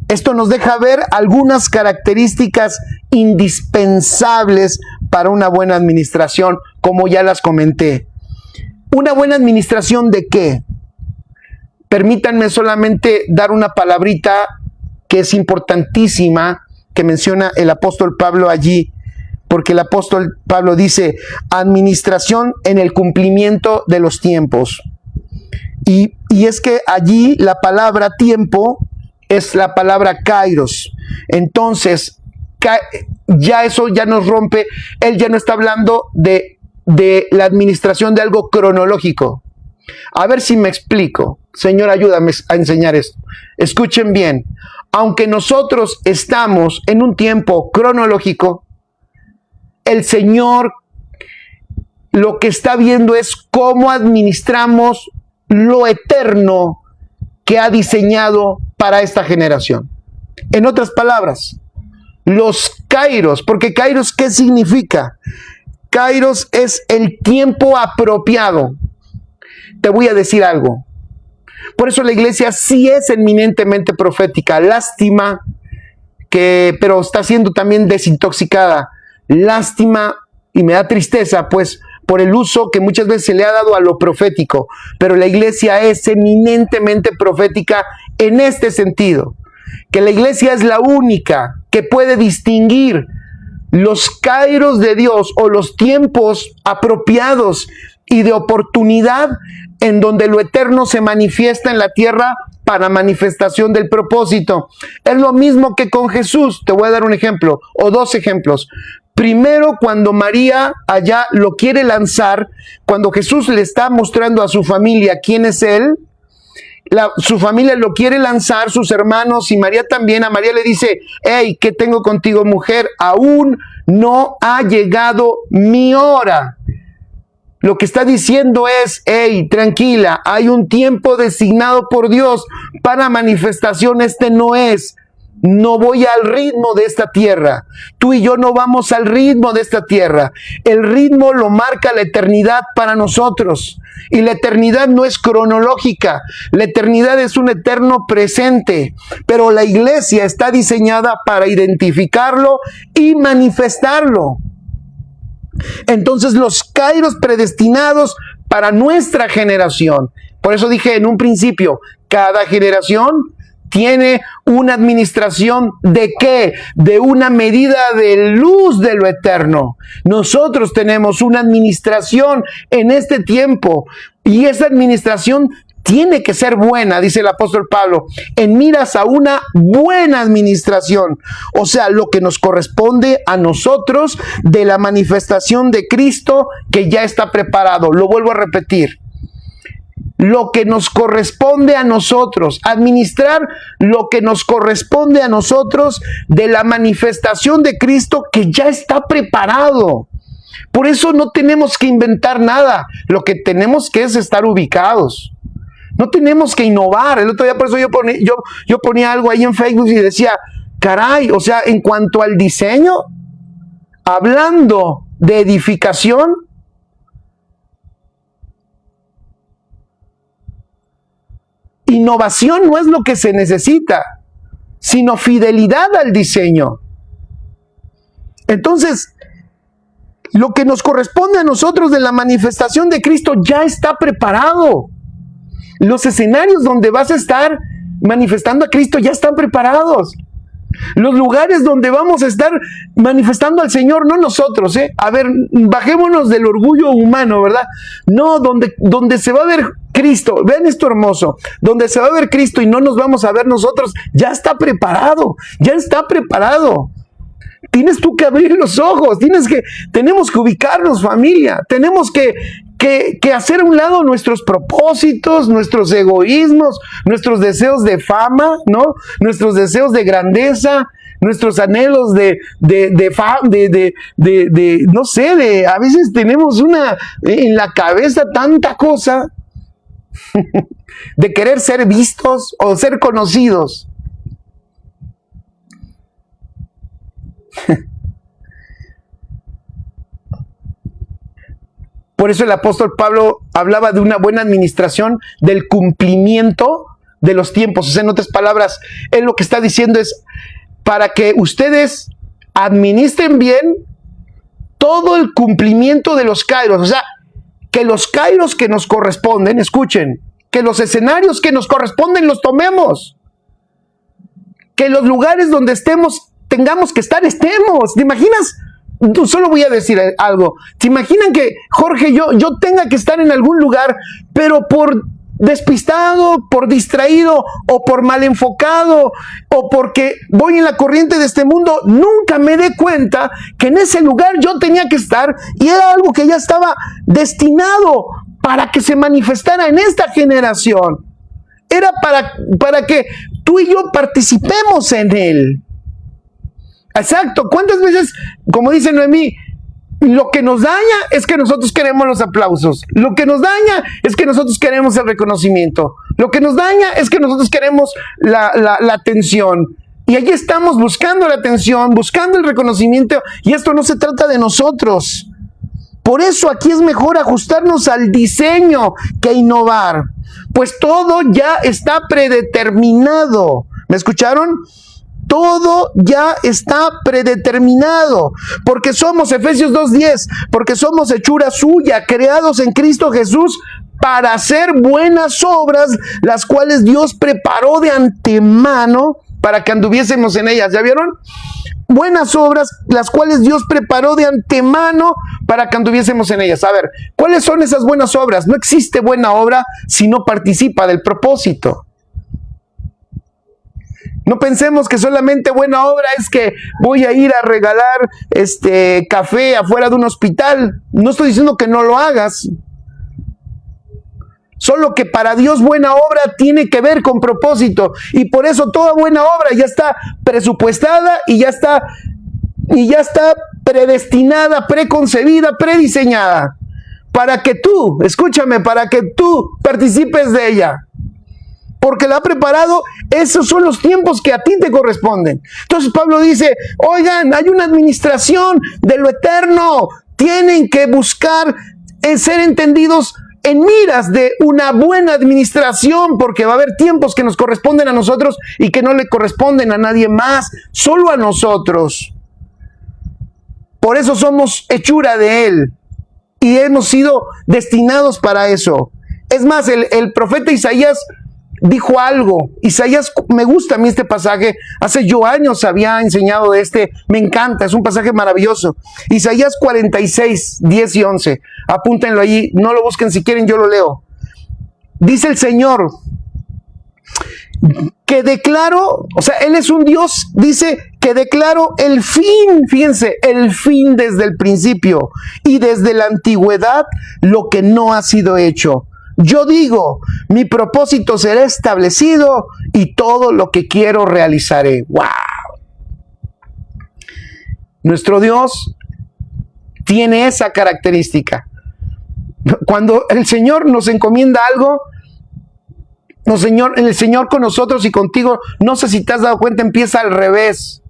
Esto nos deja ver algunas características indispensables para una buena administración, como ya las comenté. ¿Una buena administración de qué? Permítanme solamente dar una palabrita que es importantísima, que menciona el apóstol Pablo allí, porque el apóstol Pablo dice, administración en el cumplimiento de los tiempos. Y es que allí la palabra tiempo es la palabra kairos. Entonces, ya eso ya nos rompe. Él ya no está hablando de la administración de algo cronológico. A ver si me explico. Señor, ayúdame a enseñar esto. Escuchen bien. Aunque nosotros estamos en un tiempo cronológico, el Señor lo que está viendo es cómo administramos lo eterno que ha diseñado para esta generación. En otras palabras, los kairos, porque kairos, ¿qué significa? Kairos es el tiempo apropiado. Te voy a decir algo. Por eso la iglesia sí es eminentemente profética. Lástima pero está siendo también desintoxicada. Lástima y me da tristeza, pues, por el uso que muchas veces se le ha dado a lo profético. Pero la iglesia es eminentemente profética en este sentido, que la iglesia es la única que puede distinguir los kairos de Dios o los tiempos apropiados y de oportunidad en donde lo eterno se manifiesta en la tierra para manifestación del propósito. Es lo mismo que con Jesús. Te voy a dar un ejemplo o dos ejemplos. Primero, cuando María allá lo quiere lanzar, cuando Jesús le está mostrando a su familia quién es Él, su familia lo quiere lanzar, sus hermanos y María también. A María le dice, hey, ¿qué tengo contigo, mujer? Aún no ha llegado mi hora. Lo que está diciendo es, hey, tranquila, hay un tiempo designado por Dios para manifestación, este no es. No voy al ritmo de esta tierra. Tú y yo no vamos al ritmo de esta tierra. El ritmo lo marca la eternidad para nosotros. Y la eternidad no es cronológica. La eternidad es un eterno presente. Pero la iglesia está diseñada para identificarlo y manifestarlo. Entonces los kairos predestinados para nuestra generación. Por eso dije en un principio, cada generación tiene una administración ¿de qué? De una medida de luz de lo eterno. Nosotros tenemos una administración en este tiempo y esa administración tiene que ser buena, dice el apóstol Pablo, en miras a una buena administración. O sea, lo que nos corresponde a nosotros de la manifestación de Cristo que ya está preparado. Lo vuelvo a repetir. Lo que nos corresponde a nosotros, administrar lo que nos corresponde a nosotros de la manifestación de Cristo que ya está preparado. Por eso no tenemos que inventar nada, lo que tenemos que es estar ubicados. No tenemos que innovar. El otro día por eso yo ponía algo ahí en Facebook y decía, caray, o sea, en cuanto al diseño, hablando de edificación, innovación no es lo que se necesita, sino fidelidad al diseño. Entonces, lo que nos corresponde a nosotros de la manifestación de Cristo ya está preparado. Los escenarios donde vas a estar manifestando a Cristo ya están preparados. Los lugares donde vamos a estar manifestando al Señor, no nosotros, A ver, bajémonos del orgullo humano, ¿verdad? No, donde se va a ver Cristo, vean esto hermoso, donde se va a ver Cristo y no nos vamos a ver nosotros, ya está preparado, ya está preparado. Tienes tú que abrir los ojos, tenemos que ubicarnos, familia, tenemos que hacer a un lado nuestros propósitos, nuestros egoísmos, nuestros deseos de fama, ¿no? Nuestros deseos de grandeza, nuestros anhelos no sé, a veces tenemos en la cabeza tanta cosa de querer ser vistos o ser conocidos. Por eso el apóstol Pablo hablaba de una buena administración, del cumplimiento de los tiempos. O sea, en otras palabras, él lo que está diciendo es, para que ustedes administren bien todo el cumplimiento de los kairos. O sea, que los kairos que nos corresponden, escuchen, que los escenarios que nos corresponden los tomemos. Que los lugares donde estemos, tengamos que estar, estemos. ¿Te imaginas? Tú, solo voy a decir algo. ¿Te imaginan que, Jorge, yo tenga que estar en algún lugar, pero por despistado, por distraído, o por mal enfocado, o porque voy en la corriente de este mundo, nunca me dé cuenta que en ese lugar yo tenía que estar y era algo que ya estaba destinado para que se manifestara en esta generación? Era para que tú y yo participemos en él. Exacto. ¿Cuántas veces, como dice Noemí, lo que nos daña es que nosotros queremos los aplausos? Lo que nos daña es que nosotros queremos el reconocimiento. Lo que nos daña es que nosotros queremos la atención. Y allí estamos buscando la atención, buscando el reconocimiento, y esto no se trata de nosotros. Por eso aquí es mejor ajustarnos al diseño que innovar, pues todo ya está predeterminado. ¿Me escucharon? Todo ya está predeterminado, porque somos, Efesios 2:10, porque somos hechura suya, creados en Cristo Jesús para hacer buenas obras, las cuales Dios preparó de antemano para que anduviésemos en ellas. ¿Ya vieron? Buenas obras, las cuales Dios preparó de antemano para que anduviésemos en ellas. A ver, ¿cuáles son esas buenas obras? No existe buena obra si no participa del propósito. No pensemos que solamente buena obra es que voy a ir a regalar café afuera de un hospital. No estoy diciendo que no lo hagas. Solo que para Dios buena obra tiene que ver con propósito. Y por eso toda buena obra ya está presupuestada y ya está predestinada, preconcebida, prediseñada. Para que tú, escúchame, para que tú participes de ella. Porque la ha preparado, esos son los tiempos que a ti te corresponden. Entonces Pablo dice, oigan, hay una administración de lo eterno. Tienen que buscar ser entendidos en miras de una buena administración, porque va a haber tiempos que nos corresponden a nosotros y que no le corresponden a nadie más, solo a nosotros. Por eso somos hechura de Él y hemos sido destinados para eso. Es más, el profeta Isaías dijo algo. Isaías, me gusta a mí este pasaje, hace yo años había enseñado de me encanta, es un pasaje maravilloso. Isaías 46, 10 y 11, apúntenlo allí, no lo busquen si quieren, yo lo leo. Dice el Señor, que declaro, o sea, Él es un Dios, dice que declaro el fin, fíjense, el fin desde el principio y desde la antigüedad lo que no ha sido hecho. Yo digo, mi propósito será establecido y todo lo que quiero realizaré. ¡Wow! Nuestro Dios tiene esa característica. Cuando el Señor nos encomienda algo, el Señor con nosotros y contigo, no sé si te has dado cuenta, empieza al revés.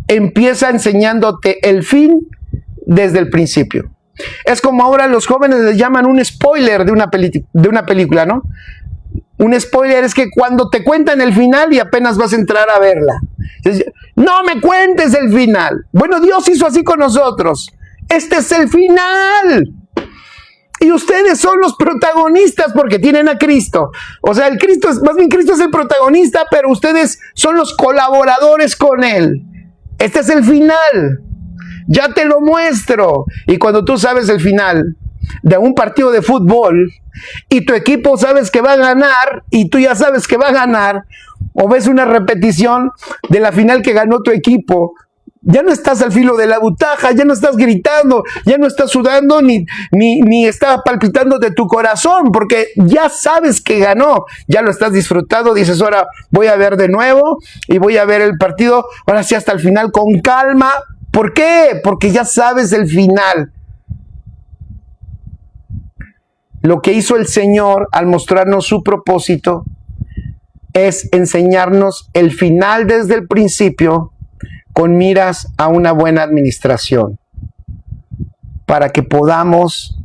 Empieza enseñándote el fin desde el principio. Es como ahora los jóvenes les llaman un spoiler de una película, ¿no? Un spoiler es que cuando te cuentan el final y apenas vas a entrar a verla. No me cuentes el final. Bueno, Dios hizo así con nosotros. Este es el final. Y ustedes son los protagonistas porque tienen a Cristo. O sea, Cristo es el protagonista, pero ustedes son los colaboradores con Él. Este es el final. Ya te lo muestro. Y cuando tú sabes el final de un partido de fútbol y tu equipo sabes que va a ganar y tú ya sabes que va a ganar, o ves una repetición de la final que ganó tu equipo, ya no estás al filo de la butaca, ya no estás gritando, ya no estás sudando ni está palpitando de tu corazón, porque ya sabes que ganó, ya lo estás disfrutando. Dices, ahora voy a ver de nuevo y voy a ver el partido, ahora sí hasta el final con calma. ¿Por qué? Porque ya sabes el final. Lo que hizo el Señor al mostrarnos su propósito es enseñarnos el final desde el principio con miras a una buena administración. para que podamos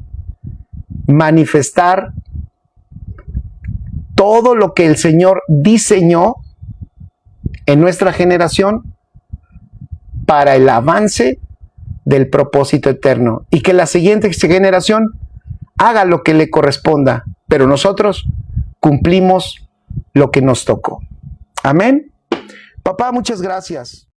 manifestar todo lo que el Señor diseñó en nuestra generación para el avance del propósito eterno, y que la siguiente generación haga lo que le corresponda, pero nosotros cumplimos lo que nos tocó. Amén. Papá, muchas gracias.